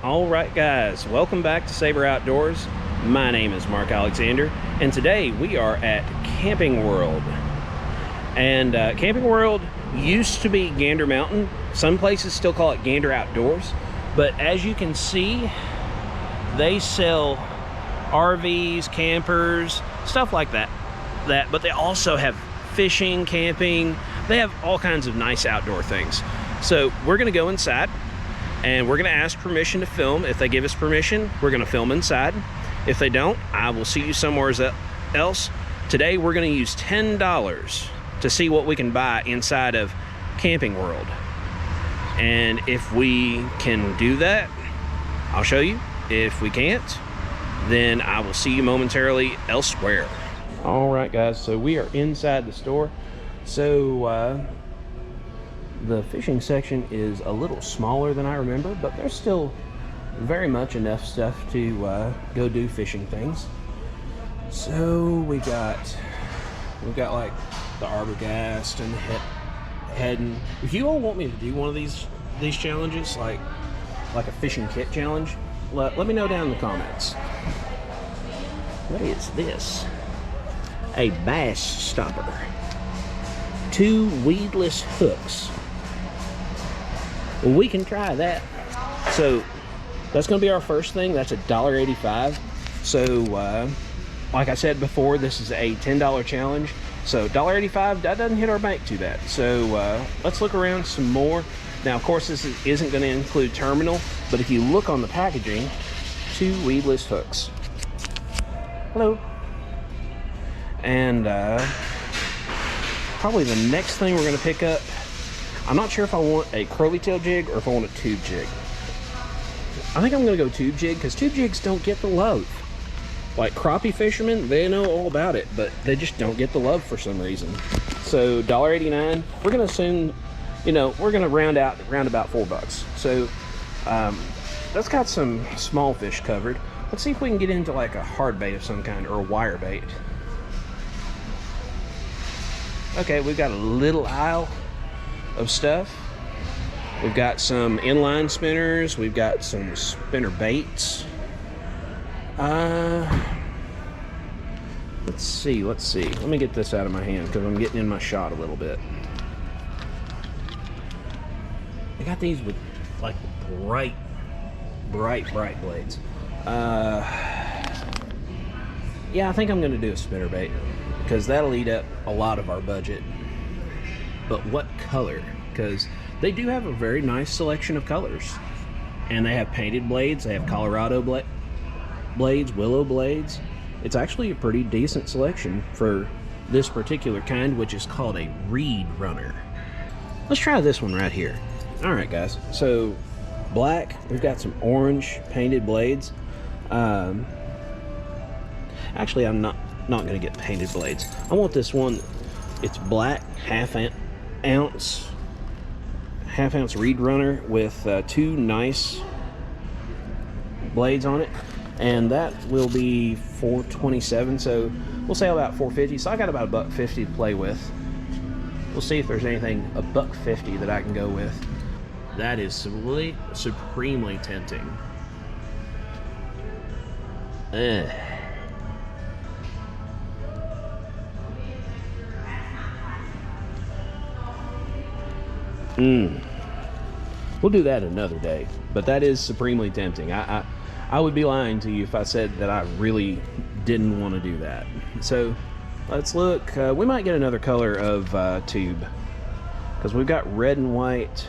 All right, guys, welcome back to Saber Outdoors. My name is Mark Alexander, and today we are at Camping World. And Camping World used to be Gander Mountain. Some places still call it Gander Outdoors, but as you can see, they sell RVs, campers, stuff like that. But they also have fishing, camping. They have all kinds of nice outdoor things. So we're gonna go inside and we're gonna ask permission to film. If they give us permission, we're gonna film inside. If they don't, I will see you somewhere else. Today, we're gonna use $10 to see what we can buy inside of Camping World. And if we can do that, I'll show you. If we can't, then I will see you momentarily elsewhere. All right, guys, so we are inside the store. So, the fishing section is a little smaller than I remember, but there's still very much enough stuff to go do fishing things. So we've got like the Arbogast and Heddon. If you all want me to do one of these challenges, like a fishing kit challenge, let me know down in the comments. What is this? A bass stopper. 2 weedless hooks. Well, we can try that. So that's going to be our first thing. That's $1.85. So like I said before, this is a $10 challenge. So $1.85, that doesn't hit our bank too bad. So let's look around some more. Now, of course, this isn't going to include terminal, but if you look on the packaging, 2 weedless hooks. Hello. And probably the next thing we're going to pick up, I'm not sure if I want a curly tail jig or if I want a tube jig. I think I'm going to go tube jig because tube jigs don't get the love. Like crappie fishermen, they know all about it, but they just don't get the love for some reason. So $1.89, we're going to assume, we're going to round about $4. So that's got some small fish covered. Let's see if we can get into like a hard bait of some kind or a wire bait. Okay, we've got a little aisle of stuff. We've got some inline spinners. We've got some spinner baits. Let's see. Let me get this out of my hand because I'm getting in my shot a little bit. I got these with like bright blades. Yeah, I think I'm going to do a spinner bait because that'll eat up a lot of our budget. But what color? Because they do have a very nice selection of colors. And they have painted blades, they have Colorado blades, willow blades. It's actually a pretty decent selection for this particular kind, which is called a reed runner. Let's try this one right here. All right, guys. So black, we've got some orange painted blades. Actually, I'm not going to get painted blades. I want this one. It's black, half ounce reed runner with 2 nice blades on it, and that will be $4.27. So we'll say about $4.50. So I got about $1.50 to play with. We'll see if there's anything $1.50 that I can go with. That is supremely tempting. Ugh. We'll do that another day, but that is supremely tempting. I would be lying to you if I said that I really didn't want to do that. So let's look. We might get another color of tube because we've got red and white,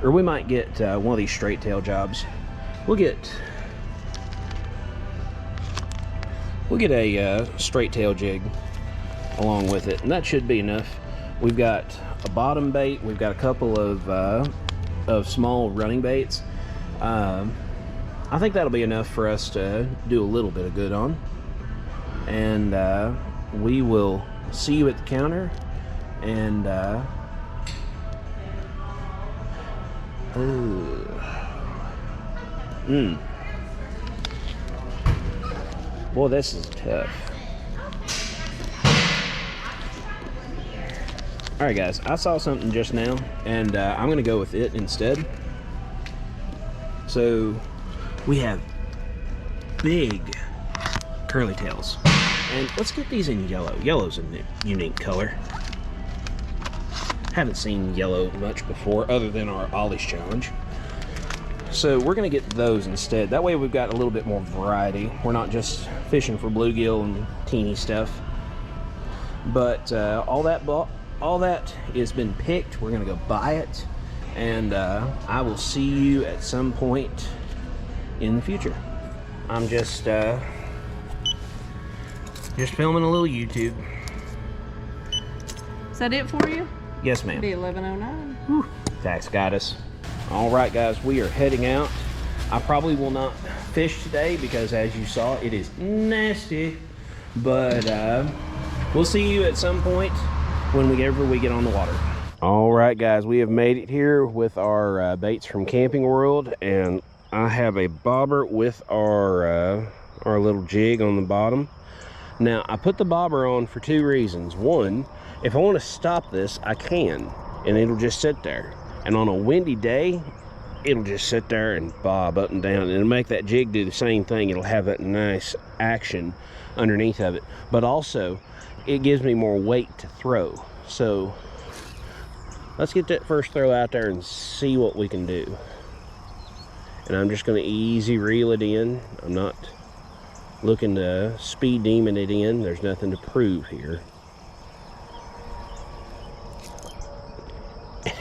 or we might get one of these straight tail jobs. We'll get a straight tail jig along with it, and that should be enough. We've got a bottom bait. We've got a couple of small running baits. I think that'll be enough for us to do a little bit of good on. And we will see you at the counter. And boy, this is tough. Alright guys, I saw something just now, and I'm going to go with it instead. So we have big curly tails. And let's get these in yellow. Yellow's a unique color. Haven't seen yellow much before other than our Ollie's challenge. So we're gonna get those instead. That way we've got a little bit more variety. We're not just fishing for bluegill and teeny stuff. But all that has been picked. We're gonna go buy it, and I will see you at some point in the future. I'm just filming a little YouTube. Is that it for you? Yes, ma'am. Be 11:09. Tax got us. All right, guys, we are heading out. I probably will not fish today because, as you saw, it is nasty. But we'll see you at some point whenever we get on the water. All right, guys, we have made it here with our baits from Camping World, and I have a bobber with our little jig on the bottom. Now, I put the bobber on for two reasons. One, if I want to stop this, I can, and it'll just sit there. And on a windy day, it'll just sit there and bob up and down, and it'll make that jig do the same thing. It'll have that nice action underneath of it, but also it gives me more weight to throw. So let's get that first throw out there and see what we can do. And I'm just going to easy reel it in. I'm not looking to speed demon it in. There's nothing to prove here.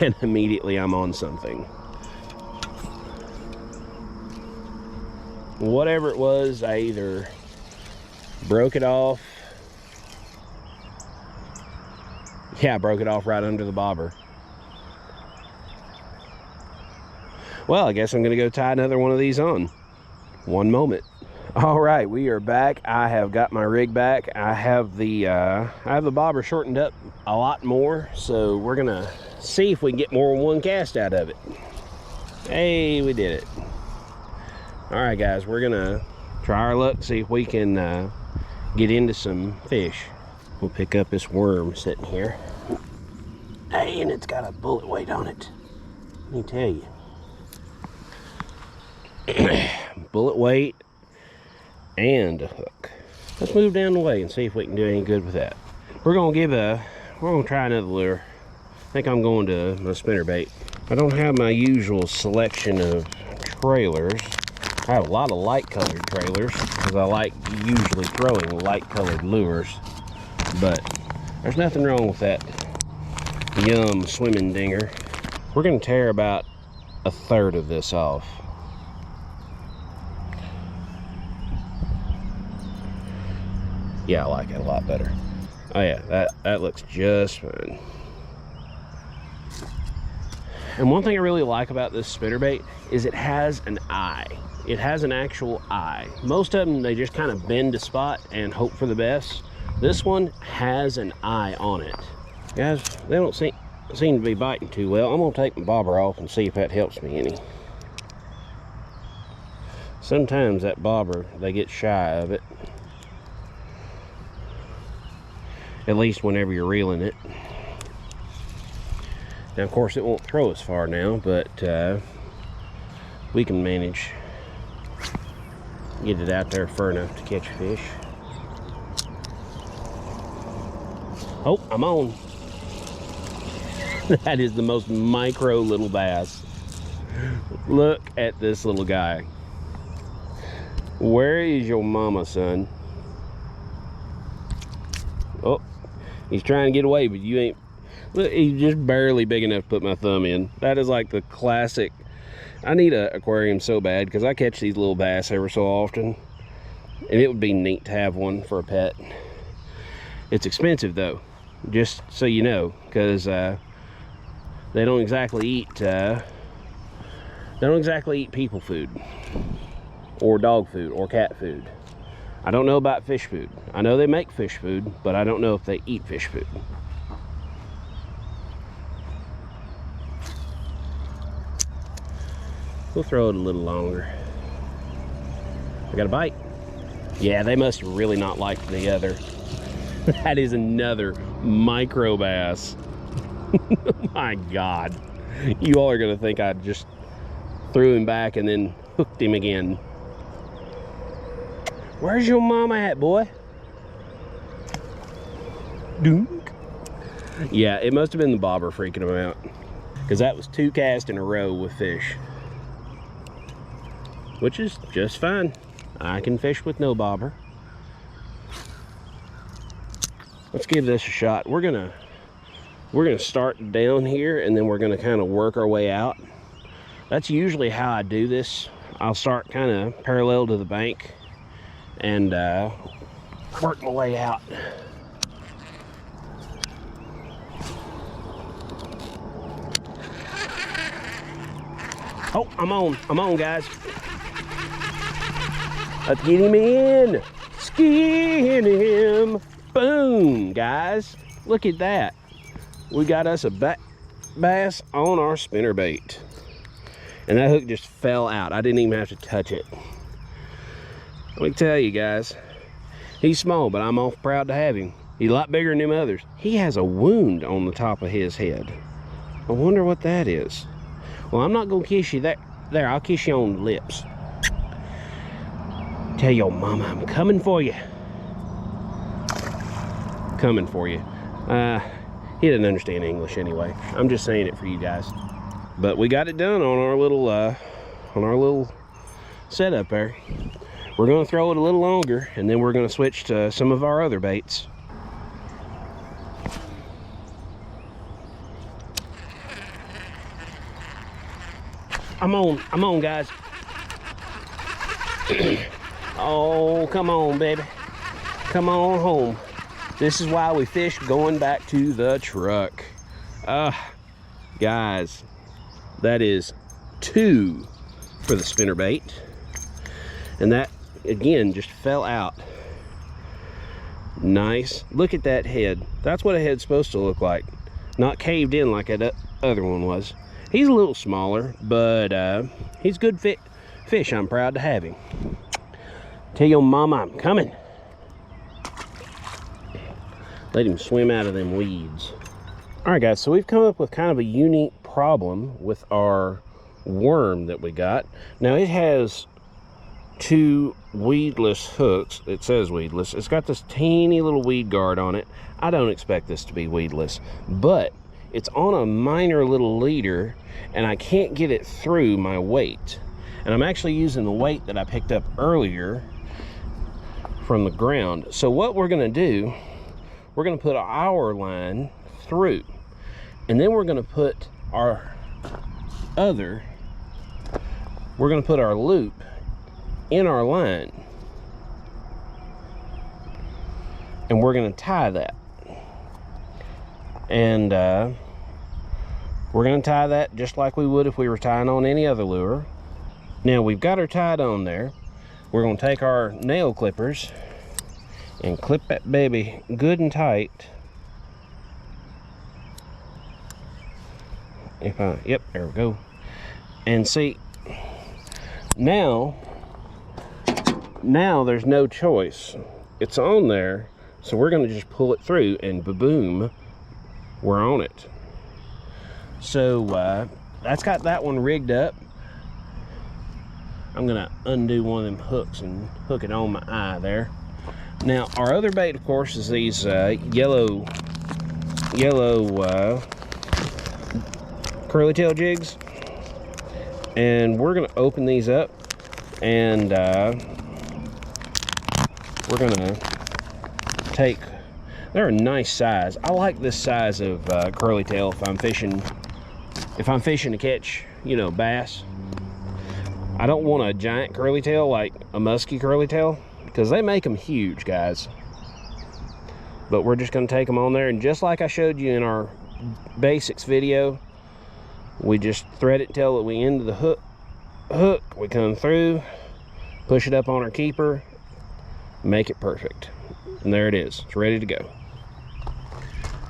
And immediately I'm on something. Whatever it was, I either broke it off. Yeah, I broke it off right under the bobber. Well, I guess I'm gonna go tie another one of these on. One moment. All right, we are back. I have got my rig back. I have the bobber shortened up a lot more, so we're gonna see if we can get more than one cast out of it. Hey, we did it. All right, guys, we're gonna try our luck, see if we can get into some fish. We'll pick up this worm sitting here. Hey, and it's got a bullet weight on it. Let me tell you. Bullet weight and a hook. Let's move down the way and see if we can do any good with that. We're gonna try another lure. I think I'm going to my spinnerbait. I don't have my usual selection of trailers. I have a lot of light colored trailers because I like usually throwing light colored lures, but there's nothing wrong with that Yum swimming dinger. We're going to tear about a third of this off. Yeah, I like it a lot better. Oh yeah, that looks just fine. And one thing I really like about this spinnerbait is it has an eye. It has an actual eye. Most of them, they just kind of bend a spot and hope for the best. This one has an eye on it. Guys, they don't seem to be biting too well. I'm gonna take my bobber off and see if that helps me any. Sometimes that bobber, they get shy of it. At least whenever you're reeling it. Now, of course, it won't throw as far now, but we can manage. Get it out there far enough to catch fish. Oh, I'm on. That is the most micro little bass. Look at this little guy. Where is your mama, son? Oh, he's trying to get away, but you ain't. Look, he's just barely big enough to put my thumb in. That is like the classic. I need an aquarium so bad because I catch these little bass every so often, and it would be neat to have one for a pet. It's expensive though, just so you know, because they don't exactly eat people food or dog food or cat food. I don't know about fish food. I know they make fish food, but I don't know if they eat fish food. We'll throw it a little longer. I got a bite. Yeah, they must really not like the other. That is another micro bass. Oh my God. You all are gonna think I just threw him back and then hooked him again. Where's your mama at, boy? Dunk. Yeah, it must have been the bobber freaking him out, because that was 2 casts in a row with fish, which is just fine. I can fish with no bobber. Let's give this a shot. We're gonna start down here, and then we're gonna kind of work our way out. That's usually how I do this. I'll start kind of parallel to the bank and work my way out. Oh, I'm on, guys. Let's get him in. Skin him. Boom, guys. Look at that. We got us a bass on our spinnerbait. And that hook just fell out. I didn't even have to touch it. Let me tell you guys, he's small, but I'm awful proud to have him. He's a lot bigger than them others. He has a wound on the top of his head. I wonder what that is. Well, I'm not gonna kiss you there. I'll kiss you on the lips. Tell your mama I'm coming for you. Coming for you. He doesn't understand English anyway. I'm just saying it for you guys. But we got it done on our little setup there. We're gonna throw it a little longer, and then we're gonna switch to some of our other baits. I'm on, guys. Oh, come on, baby. Come on home. This is why we fish going back to the truck. Guys, that is 2 for the spinnerbait. And that, again, just fell out. Nice. Look at that head. That's what a head's supposed to look like. Not caved in like that other one was. He's a little smaller, but he's good fish. I'm proud to have him. Tell your mama I'm coming. Let him swim out of them weeds. All right, guys, so we've come up with kind of a unique problem with our worm that we got. Now, it has 2 weedless hooks. It says weedless. It's got this teeny little weed guard on it. I don't expect this to be weedless, but it's on a minor little leader, and I can't get it through my weight. And I'm actually using the weight that I picked up earlier from the ground. So what we're gonna do, we're gonna put our line through, and then we're gonna put our loop in our line, and we're gonna tie that. And we're going to tie that just like we would if we were tying on any other lure. Now we've got her tied on there. We're going to take our nail clippers and clip that baby good and tight. Yep, there we go. And see, now there's no choice. It's on there, so we're going to just pull it through, and ba-boom, we're on it. So that's got that one rigged up. I'm gonna undo one of them hooks and hook it on my eye there. Now our other bait, of course, is these yellow curly tail jigs, and we're gonna open these up, and we're gonna take, they're a nice size. I like this size of curly tail if I'm fishing to catch, you know, bass. I don't want a giant curly tail like a musky curly tail, because they make them huge, guys. But we're just going to take them on there, and just like I showed you in our basics video, we just thread it till we end of the hook. We come through, push it up on our keeper, make it perfect, and there it is. It's ready to go.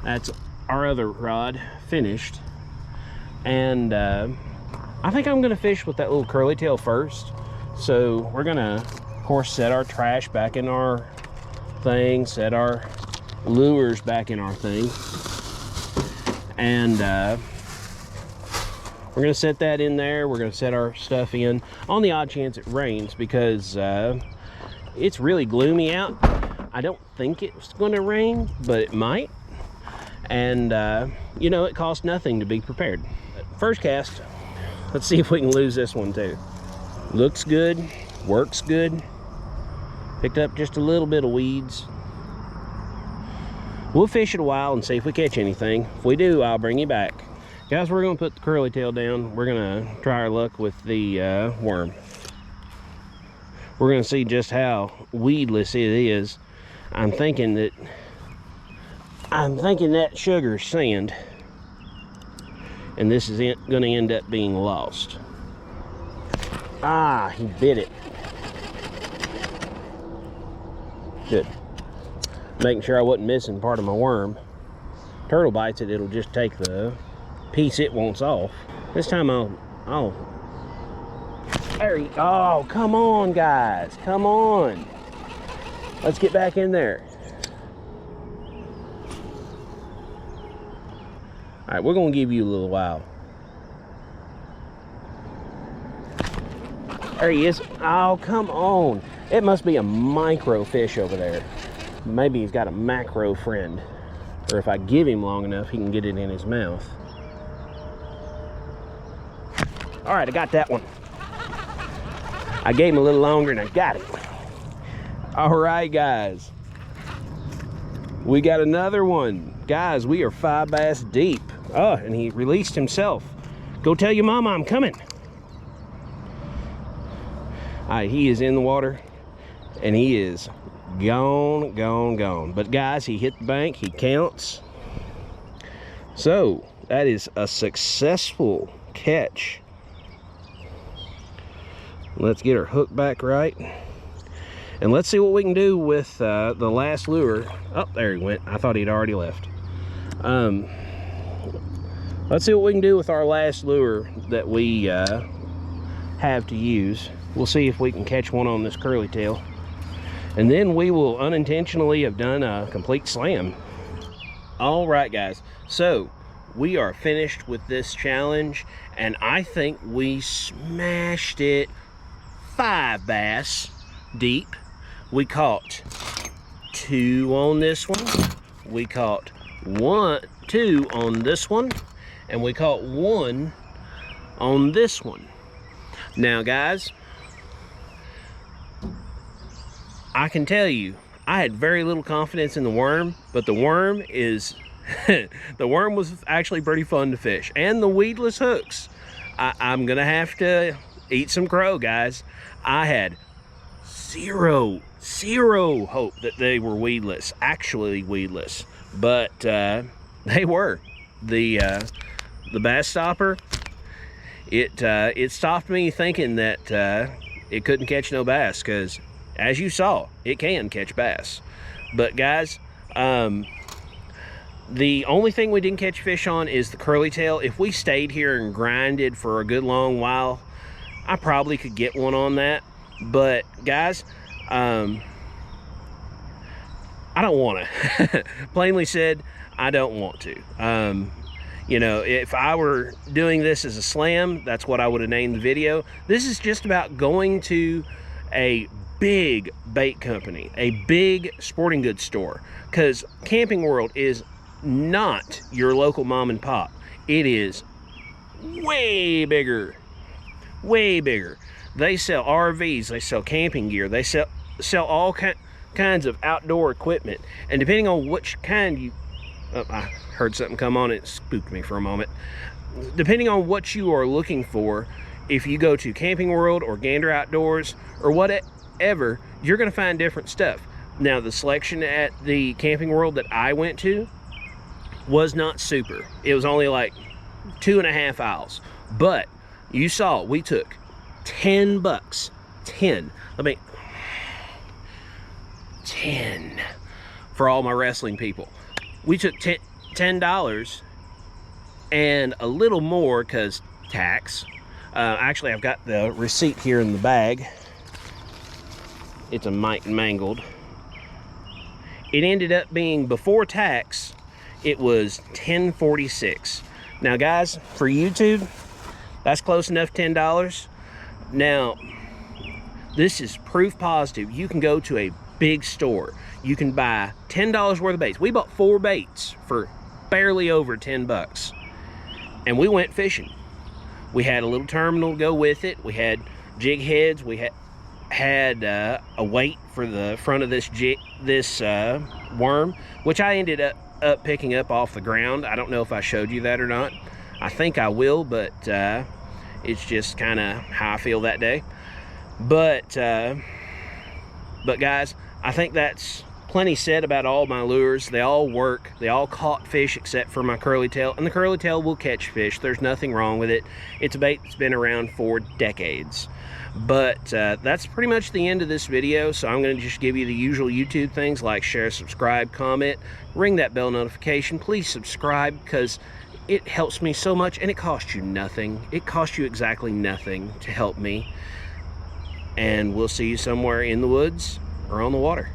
That's our other rod finished. And I think I'm gonna fish with that little curly tail first. So we're gonna, of course, set our trash back in our thing, set our lures back in our thing, and We're gonna set that in there. We're gonna set our stuff in on the odd chance it rains, because it's really gloomy out. I don't think it's gonna rain, but it might. And you know, it costs nothing to be prepared. First cast, let's see if we can lose this one too. Looks good, works good. Picked up just a little bit of weeds. We'll fish it a while and see if we catch anything. If we do, I'll bring you back. Guys, we're gonna put the curly tail down. We're gonna try our luck with the worm. We're gonna see just how weedless it is. I'm thinking that sugar's sand, and this is gonna end up being lost. Ah, he bit it. Good. Making sure I wasn't missing part of my worm. Turtle bites it, it'll just take the piece it wants off. This time I'll there you, oh, come on guys, come on. Let's get back in there. All right, we're gonna give you a little while. There he is. Oh, come on. It must be a micro fish over there. Maybe he's got a macro friend. Or if I give him long enough, he can get it in his mouth. All right, I got that one. I gave him a little longer and I got it. All right, guys. We got another one. Guys, we are 5 bass deep. Oh, and he released himself. Go tell your mama I'm coming. All right, he is in the water and he is gone, gone, gone. But guys, he hit the bank, he counts. So that is a successful catch. Let's get our hook back right. And let's see what we can do with the last lure. Oh, there he went. I thought he'd already left. Let's see what we can do with our last lure that we have to use. We'll see if we can catch one on this curly tail. And then we will unintentionally have done a complete slam. All right, guys. So we are finished with this challenge, and I think we smashed it 5 bass deep. We caught 2 on this one. We caught 2 on this one, and we caught 1 on this one. Now, guys, I can tell you, I had very little confidence in the worm, but the worm is, the worm was actually pretty fun to fish. And the weedless hooks. I'm gonna have to eat some crow, guys. I had zero hope that they were weedless, actually weedless, but they were. The bass stopper, it stopped me thinking that it couldn't catch no bass, because as you saw, it can catch bass. But guys, the only thing we didn't catch fish on is the curly tail. If we stayed here and grinded for a good long while, I probably could get one on that. But guys, I don't want to. Plainly said, I don't want to. You know, if I were doing this as a slam, that's what I would have named the video. This is just about going to a big bait company, a big sporting goods store, because Camping World is not your local mom and pop. It is way bigger, way bigger. They sell RVs, they sell camping gear, they sell all kinds of outdoor equipment, and depending on which kind you I heard something come on, it spooked me for a moment. Depending on what you are looking for, if you go to Camping World or Gander Outdoors or whatever, you're going to find different stuff. Now, the selection at the Camping World that I went to was not super. It was only like 2.5 aisles. But you saw, we took 10 bucks. 10 for all my wrestling people. We took $10 and a little more because tax. Actually, I've got the receipt here in the bag. It's a mite mangled. It ended up being, before tax, it was $10.46. Now guys, for YouTube, That's close enough, $10. Now, this is proof positive. You can go to a big store. You can buy $10 worth of baits. We bought 4 baits for barely over 10 bucks. And we went fishing. We had a little terminal to go with it. We had jig heads. We had a weight for the front of this worm, which I ended up picking up off the ground. I don't know if I showed you that or not. I think I will, but it's just kind of how I feel that day. But guys, I think that's plenty said about all my lures. They all work. They all caught fish except for my curly tail, and the curly tail will catch fish. There's nothing wrong with it. It's a bait that's been around for decades. But that's pretty much the end of this video. So I'm going to just give you the usual YouTube things like share, subscribe, comment, ring that bell notification. Please subscribe, because it helps me so much, and it costs you nothing. It costs you exactly nothing to help me. And we'll see you somewhere in the woods or on the water.